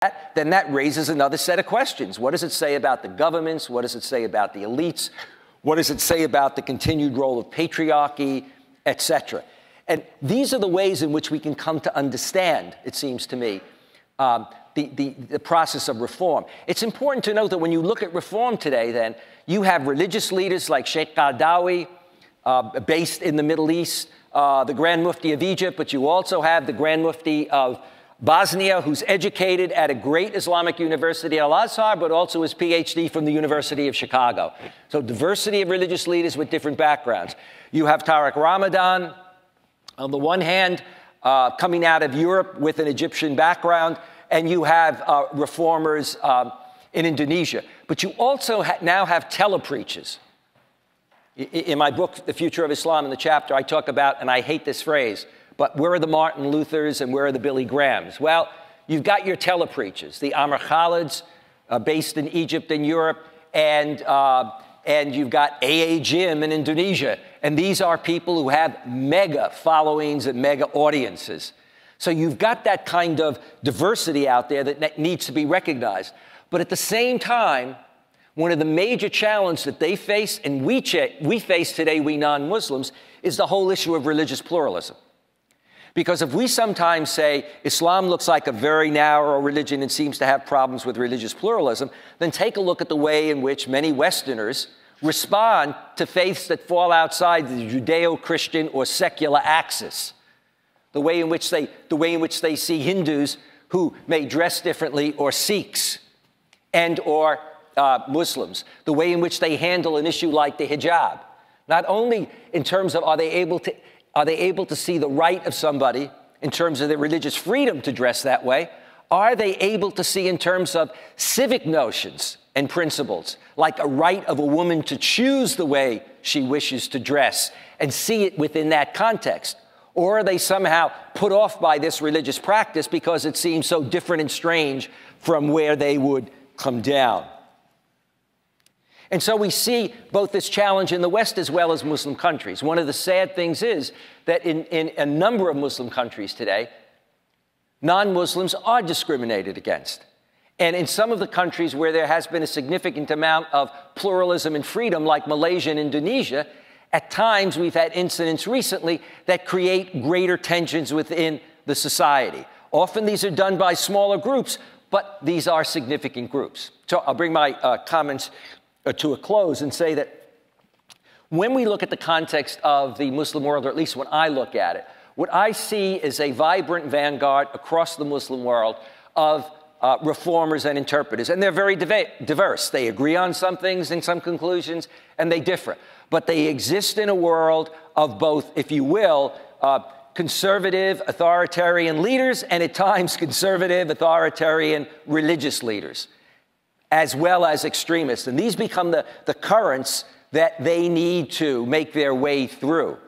that, then that raises another set of questions. What does it say about the governments? What does it say about the elites? What does it say about the continued role of patriarchy, et cetera? And these are the ways in which we can come to understand, it seems to me, the process of reform. It's important to note that when you look at reform today, then, you have religious leaders like Sheikh Qaradawi, based in the Middle East, the Grand Mufti of Egypt, but you also have the Grand Mufti of Bosnia, who's educated at a great Islamic university, Al-Azhar, but also his PhD from the University of Chicago. So diversity of religious leaders with different backgrounds. You have Tariq Ramadan, on the one hand, coming out of Europe with an Egyptian background, and you have reformers in Indonesia. But you also now have telepreachers. In my book, The Future of Islam, in the chapter, I talk about, and I hate this phrase, but where are the Martin Luthers and where are the Billy Grahams? Well, you've got your telepreachers, the Amr Khalids, based in Egypt and Europe, and you've got A.A. Jim in Indonesia. And these are people who have mega followings and mega audiences. So you've got that kind of diversity out there that needs to be recognized. But at the same time, one of the major challenges that they face, and we face today, we non-Muslims, is the whole issue of religious pluralism. Because if we sometimes say Islam looks like a very narrow religion and seems to have problems with religious pluralism, then take a look at the way in which many Westerners respond to faiths that fall outside the Judeo-Christian or secular axis. The way in which they see Hindus who may dress differently, or Sikhs, and or Muslims. The way in which they handle an issue like the hijab. Not only in terms of are they able to see the right of somebody in terms of their religious freedom to dress that way, are they able to see in terms of civic notions and principles, like a right of a woman to choose the way she wishes to dress and see it within that context? Or are they somehow put off by this religious practice because it seems so different and strange from where they would come down? And so we see both this challenge in the West as well as Muslim countries. One of the sad things is that in a number of Muslim countries today, non-Muslims are discriminated against. And in some of the countries where there has been a significant amount of pluralism and freedom, like Malaysia and Indonesia, at times we've had incidents recently that create greater tensions within the society. Often these are done by smaller groups, but these are significant groups. So I'll bring my comments to a close and say that when we look at the context of the Muslim world, or at least when I look at it, what I see is a vibrant vanguard across the Muslim world of reformers and interpreters. And they're very diverse. They agree on some things and some conclusions, and they differ. But they exist in a world of both, if you will, conservative, authoritarian leaders, and at times conservative, authoritarian, religious leaders, as well as extremists. And these become the currents that they need to make their way through.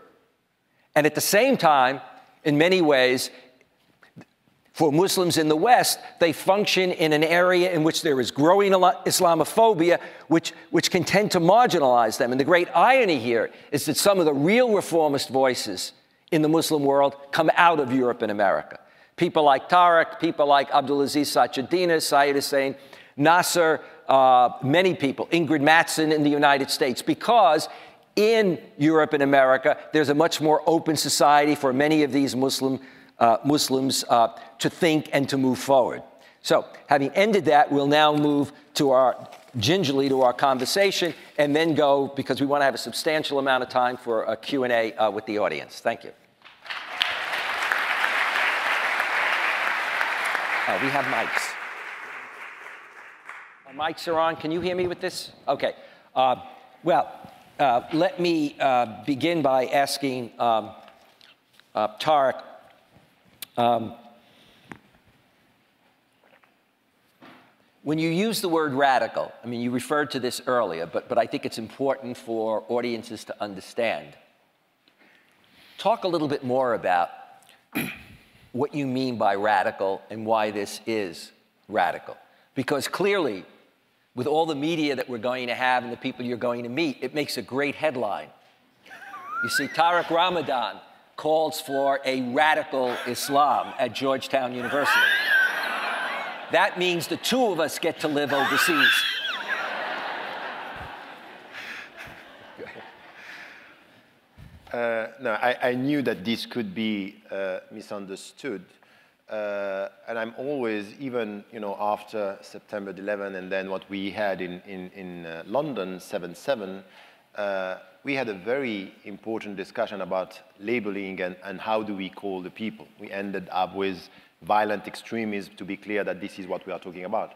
And at the same time, in many ways, for Muslims in the West, they function in an area in which there is growing Islamophobia, which can tend to marginalize them. And the great irony here is that some of the real reformist voices in the Muslim world come out of Europe and America. People like Tariq, people like Abdulaziz Sachedina, Syed Hussein Nasser, many people, Ingrid Mattson in the United States, because in Europe and America, there's a much more open society for many of these Muslims to think and to move forward. So, having ended that, we'll now move gingerly to our conversation, and then go, because we want to have a substantial amount of time for a Q&A with the audience. Thank you. We have mics. Our mics are on. Can you hear me with this? Okay. Let me begin by asking Tariq, when you use the word radical, I mean, you referred to this earlier, but I think it's important for audiences to understand. Talk a little bit more about what you mean by radical and why this is radical. Because clearly, with all the media that we're going to have and the people you're going to meet, it makes a great headline. You see, Tariq Ramadan calls for a radical Islam at Georgetown University. that means the two of us get to live overseas. No, I knew that this could be misunderstood. And I'm always, even after September 11 and then what we had in London, 7/7, we had a very important discussion about labeling and how do we call the people. We ended up with violent extremism, to be clear that this is what we are talking about.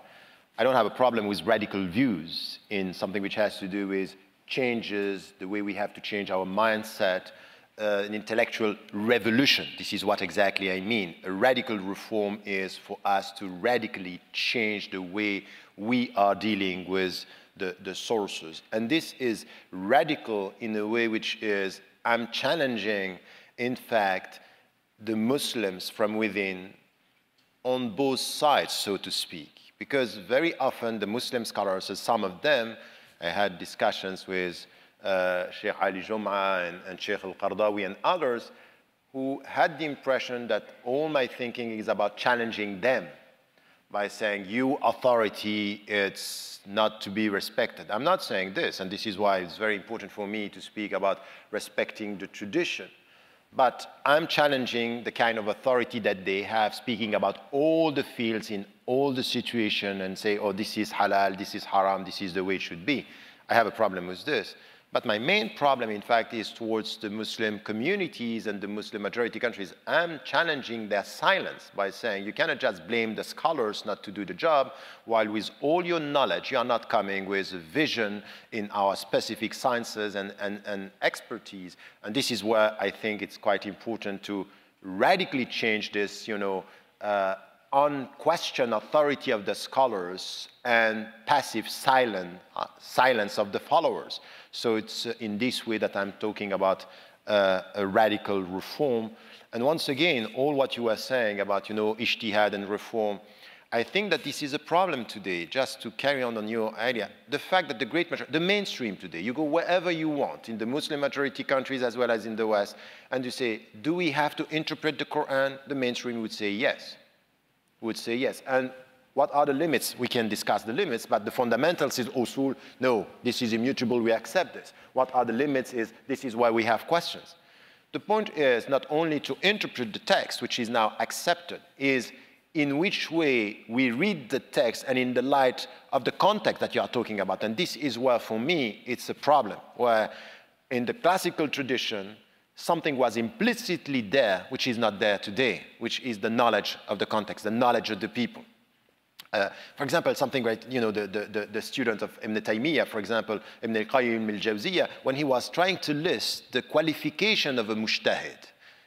I don't have a problem with radical views in something which has to do with changes, the way we have to change our mindset, an intellectual revolution. This is what exactly I mean. A radical reform is for us to radically change the way we are dealing with the sources. And this is radical in a way which is, I'm challenging, in fact, the Muslims from within on both sides, so to speak. Because very often the Muslim scholars, some of them, I had discussions with Sheikh Ali Jum'a and Sheikh Al-Qardawi and others who had the impression that all my thinking is about challenging them by saying, you authority, it's not to be respected. I'm not saying this, and this is why it's very important for me to speak about respecting the tradition. But I'm challenging the kind of authority that they have, speaking about all the fields in all the situations and say, oh, this is halal, this is haram, this is the way it should be. I have a problem with this. But my main problem, in fact, is towards the Muslim communities and the Muslim majority countries. I'm challenging their silence by saying you cannot just blame the scholars not to do the job, while with all your knowledge, you are not coming with a vision in our specific sciences and expertise. And this is where I think it's quite important to radically change this, unquestioned authority of the scholars and passive silence of the followers. So it's in this way that I'm talking about a radical reform. And once again, all what you were saying about, ijtihad and reform, I think that this is a problem today, just to carry on your idea. The fact that the great majority, the mainstream today, you go wherever you want, in the Muslim majority countries as well as in the West, and you say, do we have to interpret the Quran? The mainstream would say yes. Would say yes. And what are the limits? We can discuss the limits, but the fundamentals is usul, no, this is immutable, we accept this. What are the limits is, this is why we have questions. The point is not only to interpret the text, which is now accepted, is in which way we read the text and in the light of the context that you are talking about. And this is where, for me, it's a problem, where in the classical tradition, something was implicitly there, which is not there today, which is the knowledge of the context, the knowledge of the people. For example, something like, the student of Ibn Taymiyyah, for example, Ibn al-Qayyim al-Jawziyah, when he was trying to list the qualification of a mujtahid,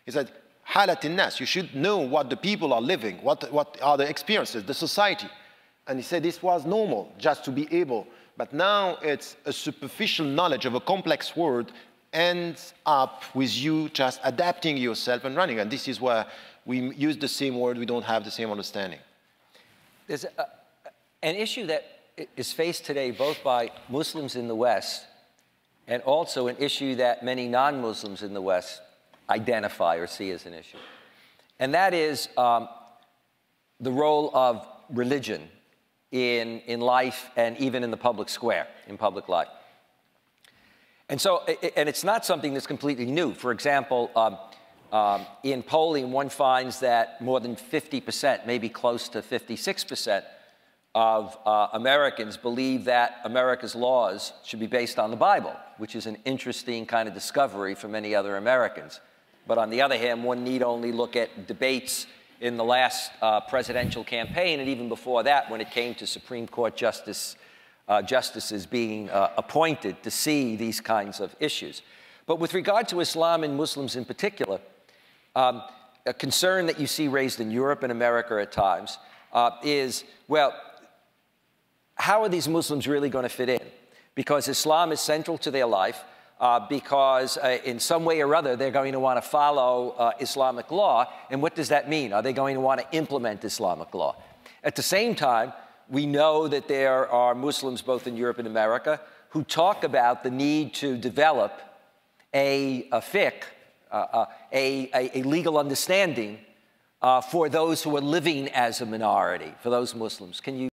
he said, halat al-nas, you should know what the people are living, what are the experiences, the society. And he said this was normal, just to be able. But now it's a superficial knowledge of a complex world ends up with you just adapting yourself and running. And this is where we use the same word, we don't have the same understanding. There's an issue that is faced today both by Muslims in the West and also an issue that many non-Muslims in the West identify or see as an issue. And that is the role of religion in life and even in the public square, in public life. And so, and it's not something that's completely new. For example, in polling, one finds that more than 50%, maybe close to 56% of Americans believe that America's laws should be based on the Bible, which is an interesting kind of discovery for many other Americans. But on the other hand, one need only look at debates in the last presidential campaign, and even before that, when it came to Supreme Court justices being appointed, to see these kinds of issues. But with regard to Islam and Muslims in particular, a concern that you see raised in Europe and America at times is, well, how are these Muslims really going to fit in? Because Islam is central to their life, because in some way or other they're going to want to follow Islamic law. And what does that mean? Are they going to want to implement Islamic law? At the same time, we know that there are Muslims both in Europe and America who talk about the need to develop a fiqh, a legal understanding for those who are living as a minority, for those Muslims. Can you